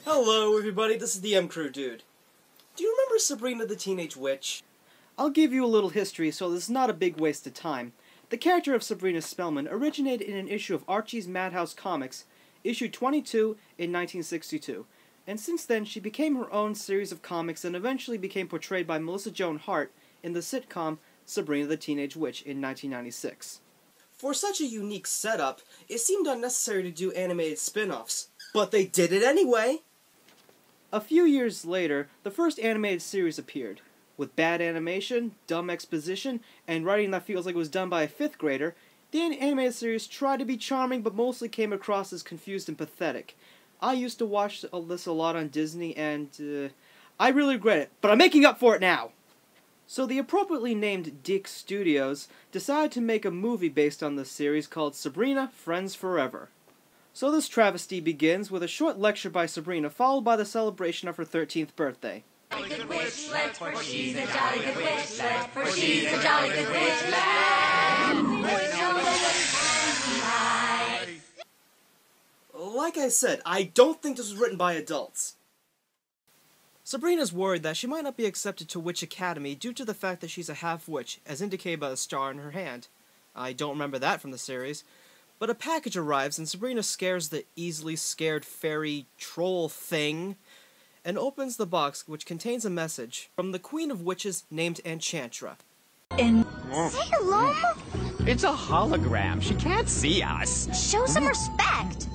Hello everybody, this is the M-Crew Dude. Do you remember Sabrina the Teenage Witch? I'll give you a little history so this is not a big waste of time. The character of Sabrina Spellman originated in an issue of Archie's Madhouse Comics, issue 22 in 1962, and since then she became her own series of comics and eventually became portrayed by Melissa Joan Hart in the sitcom Sabrina the Teenage Witch in 1996. For such a unique setup, it seemed unnecessary to do animated spin-offs, but they did it anyway! A few years later, the first animated series appeared. With bad animation, dumb exposition, and writing that feels like it was done by a 5th grader, the animated series tried to be charming but mostly came across as confused and pathetic. I used to watch this a lot on Disney and, I really regret it, but I'm making up for it now! So the appropriately named Dick Studios decided to make a movie based on this series called Sabrina, Friends Forever. So this travesty begins with a short lecture by Sabrina followed by the celebration of her 13th birthday. Jolly good witchlet, for she's a jolly good witchlet, for she's a jolly good witchlet. Like I said, I don't think this was written by adults. Sabrina's worried that she might not be accepted to Witch Academy due to the fact that she's a half-witch, as indicated by the star in her hand. I don't remember that from the series. But a package arrives and Sabrina scares the easily scared fairy troll thing and opens the box, which contains a message from the Queen of Witches named Enchantra. Salem? It's a hologram. She can't see us. Show some respect.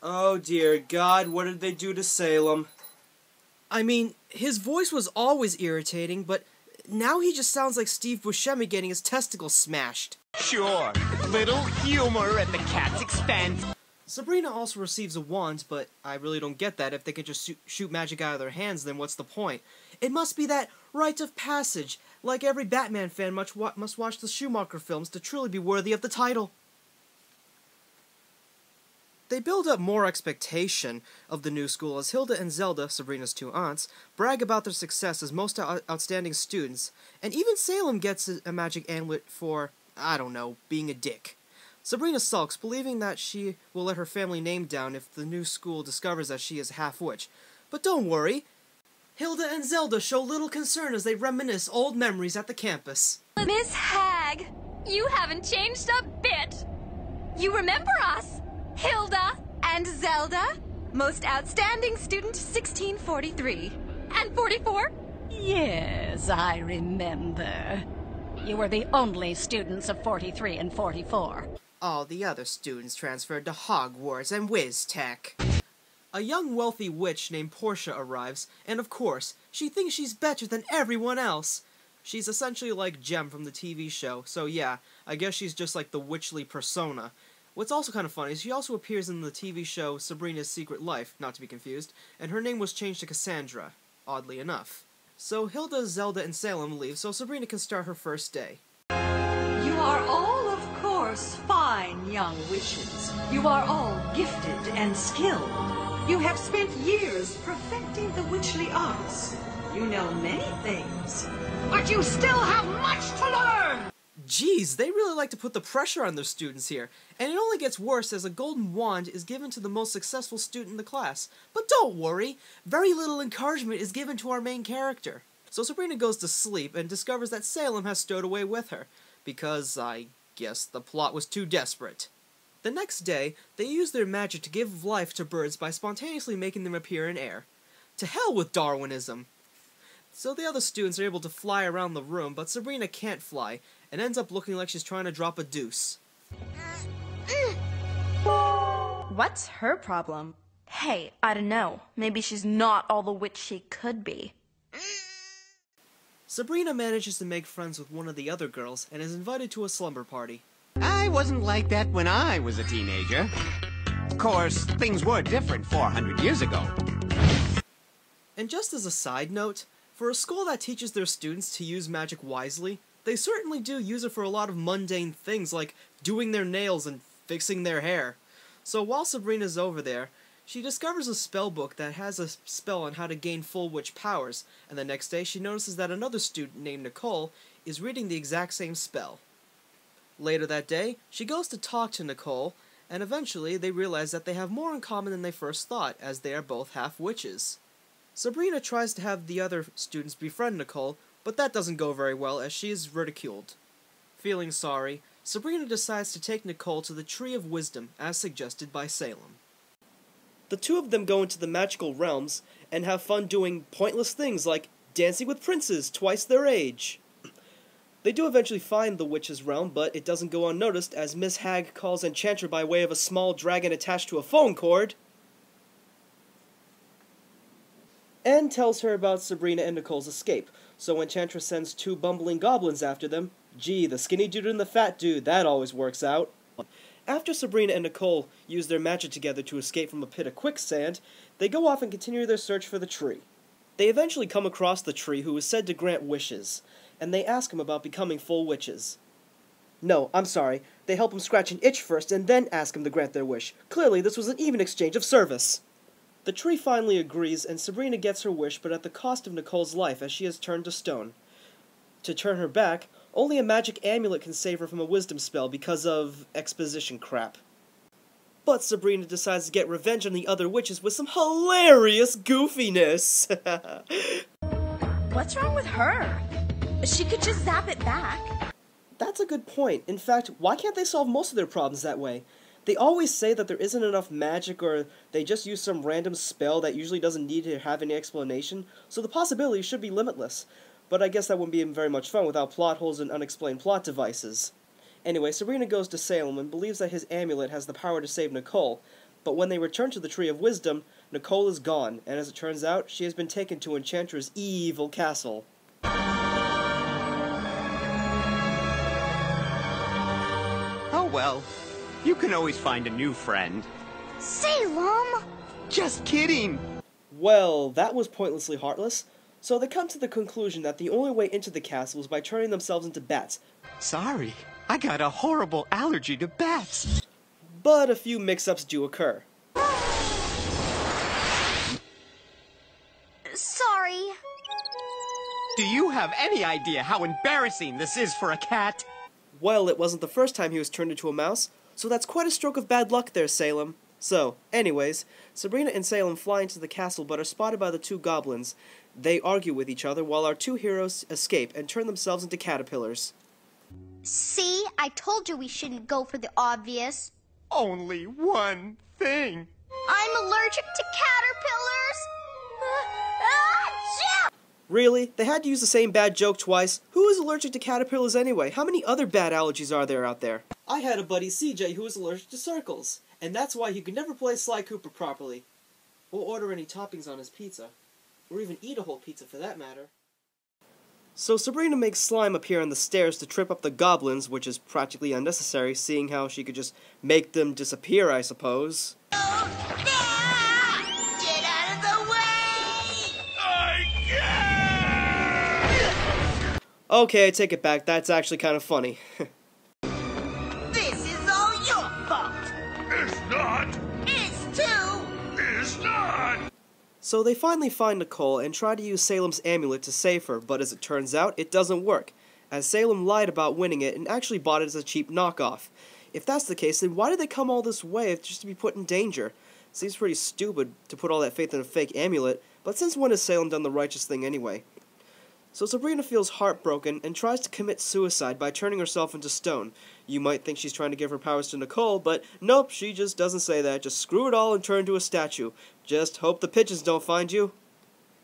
Oh dear God, what did they do to Salem? I mean, his voice was always irritating, but now he just sounds like Steve Buscemi getting his testicles smashed. Sure, little humor at the cat's expense. Sabrina also receives a wand, but I really don't get that. If they can just shoot magic out of their hands, then what's the point? It must be that rite of passage, like every Batman fan must watch the Schumacher films to truly be worthy of the title. They build up more expectation of the new school as Hilda and Zelda, Sabrina's two aunts, brag about their success as most outstanding students, and even Salem gets a magic amulet for, I don't know, being a dick. Sabrina sulks, believing that she will let her family name down if the new school discovers that she is a half-witch. But don't worry, Hilda and Zelda show little concern as they reminisce old memories at the campus. Miss Hag, you haven't changed a bit. You remember us? Hilda and Zelda, most outstanding student 1643. And 44? Yes, I remember. You were the only students of 43 and 44. All the other students transferred to Hogwarts and WizTech. A young wealthy witch named Portia arrives, and of course, she thinks she's better than everyone else. She's essentially like Jem from the TV show, so yeah, I guess she's just like the witchly persona. What's also kind of funny is she also appears in the TV show Sabrina's Secret Life, not to be confused, and her name was changed to Cassandra, oddly enough. So Hilda, Zelda, and Salem leave so Sabrina can start her first day. You are all, of course, fine young witches. You are all gifted and skilled. You have spent years perfecting the witchly arts. You know many things, but you still have much to learn! Geez, they really like to put the pressure on their students here, and it only gets worse as a golden wand is given to the most successful student in the class. But don't worry, very little encouragement is given to our main character. So Sabrina goes to sleep and discovers that Salem has stowed away with her, because I guess the plot was too desperate. The next day, they use their magic to give life to birds by spontaneously making them appear in air. To hell with Darwinism! So the other students are able to fly around the room, but Sabrina can't fly, and ends up looking like she's trying to drop a deuce. What's her problem? Hey, I don't know. Maybe she's not all the witch she could be. Sabrina manages to make friends with one of the other girls, and is invited to a slumber party. I wasn't like that when I was a teenager. Of course, things were different 400 years ago. And just as a side note, for a school that teaches their students to use magic wisely, they certainly do use it for a lot of mundane things like doing their nails and fixing their hair. So while Sabrina's over there, she discovers a spell book that has a spell on how to gain full witch powers, and the next day she notices that another student named Nicole is reading the exact same spell. Later that day, she goes to talk to Nicole, and eventually they realize that they have more in common than they first thought, as they are both half witches. Sabrina tries to have the other students befriend Nicole, but that doesn't go very well as she is ridiculed. Feeling sorry, Sabrina decides to take Nicole to the Tree of Wisdom, as suggested by Salem. The two of them go into the magical realms and have fun doing pointless things like dancing with princes twice their age. They do eventually find the witch's realm, but it doesn't go unnoticed as Miss Hag calls Enchanter by way of a small dragon attached to a phone cord, and tells her about Sabrina and Nicole's escape, so Enchantress sends two bumbling goblins after them. Gee, the skinny dude and the fat dude, that always works out. After Sabrina and Nicole use their magic together to escape from a pit of quicksand, they go off and continue their search for the tree. They eventually come across the tree, who is said to grant wishes, and they ask him about becoming full witches. No, I'm sorry, they help him scratch an itch first and then ask him to grant their wish. Clearly, this was an even exchange of service. The tree finally agrees, and Sabrina gets her wish, but at the cost of Nicole's life, as she has turned to stone. To turn her back, only a magic amulet can save her from a wisdom spell because of exposition crap. But Sabrina decides to get revenge on the other witches with some hilarious goofiness. What's wrong with her? She could just zap it back. That's a good point. In fact, why can't they solve most of their problems that way? They always say that there isn't enough magic, or they just use some random spell that usually doesn't need to have any explanation, so the possibilities should be limitless. But I guess that wouldn't be very much fun without plot holes and unexplained plot devices. Anyway, Sabrina goes to Salem and believes that his amulet has the power to save Nicole, but when they return to the Tree of Wisdom, Nicole is gone, and as it turns out, she has been taken to Enchantress's evil castle. Oh well, you can always find a new friend. Salem! Just kidding! Well, that was pointlessly heartless. So they come to the conclusion that the only way into the castle is by turning themselves into bats. Sorry, I got a horrible allergy to bats. But a few mix-ups do occur. Sorry. Do you have any idea how embarrassing this is for a cat? Well, it wasn't the first time he was turned into a mouse, so that's quite a stroke of bad luck there, Salem. So, anyways, Sabrina and Salem fly into the castle but are spotted by the two goblins. They argue with each other while our two heroes escape and turn themselves into caterpillars. See, I told you we shouldn't go for the obvious. Only one thing. I'm allergic to caterpillars. Achoo! Really? They had to use the same bad joke twice? Who is allergic to caterpillars anyway? How many other bad allergies are there out there? I had a buddy CJ who was allergic to circles, and that's why he could never play Sly Cooper properly, or order any toppings on his pizza, or even eat a whole pizza for that matter. So Sabrina makes slime appear on the stairs to trip up the goblins, which is practically unnecessary, seeing how she could just make them disappear, I suppose. Get out of the way! Okay, I take it back, that's actually kind of funny. This is all your fault. It's not! It's too. It's not! So they finally find Nicole and try to use Salem's amulet to save her, but as it turns out, it doesn't work, as Salem lied about winning it and actually bought it as a cheap knockoff. If that's the case, then why did they come all this way just to be put in danger? Seems pretty stupid to put all that faith in a fake amulet, but since when has Salem done the righteous thing anyway? So Sabrina feels heartbroken and tries to commit suicide by turning herself into stone. You might think she's trying to give her powers to Nicole, but nope, she just doesn't say that. Just screw it all and turn into a statue. Just hope the pigeons don't find you.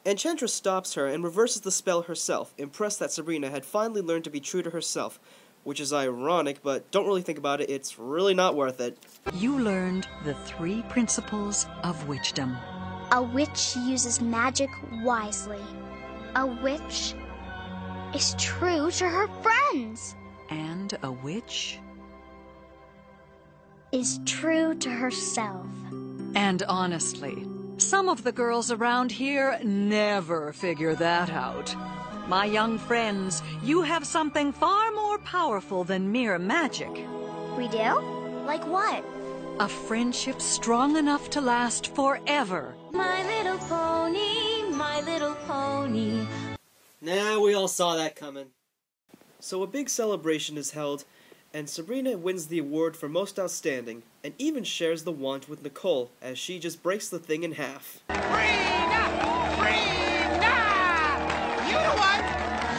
Enchantress stops her and reverses the spell herself, impressed that Sabrina had finally learned to be true to herself, which is ironic, but don't really think about it, it's really not worth it. You learned the 3 principles of witchdom. A witch uses magic wisely. A witch is true to her friends. And a witch? Is true to herself. And honestly, some of the girls around here never figure that out. My young friends, you have something far more powerful than mere magic. We do? Like what? A friendship strong enough to last forever. My little pony, my little pony. Nah, we all saw that coming. So a big celebration is held, And Sabrina wins the award for most outstanding, and even shares the wand with Nicole, as she just breaks the thing in half. Sabrina! Sabrina! You the one!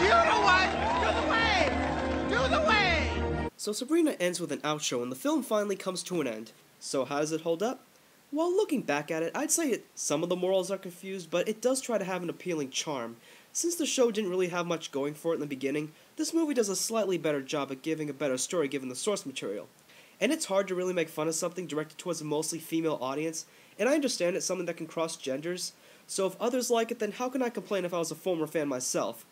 You the one! Do the way! Do the way! So Sabrina ends with an outro, and the film finally comes to an end. So how does it hold up? Well, looking back at it, I'd say some of the morals are confused, but it does try to have an appealing charm. Since the show didn't really have much going for it in the beginning, this movie does a slightly better job at giving a better story given the source material. And it's hard to really make fun of something directed towards a mostly female audience, and I understand it's something that can cross genders, so if others like it, then how can I complain if I was a former fan myself?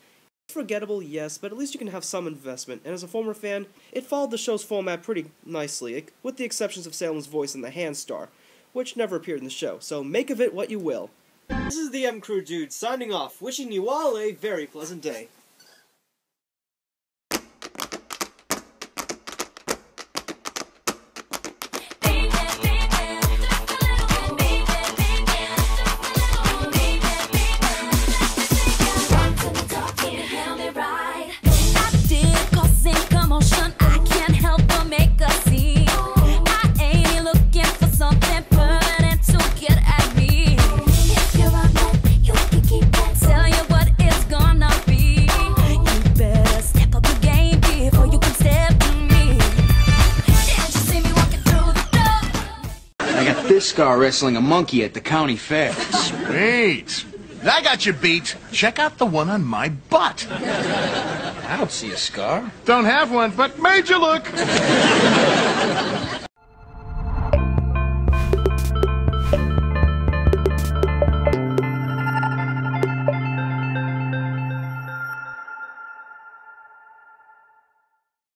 It's forgettable, yes, but at least you can have some investment, and as a former fan, it followed the show's format pretty nicely, with the exceptions of Salem's voice and the hand star, which never appeared in the show, so make of it what you will. This is the M Crew Dude signing off, wishing you all a very pleasant day. This scar wrestling a monkey at the county fair. Sweet. I got you beat. Check out the one on my butt. I don't see a scar. Don't have one, but made you look.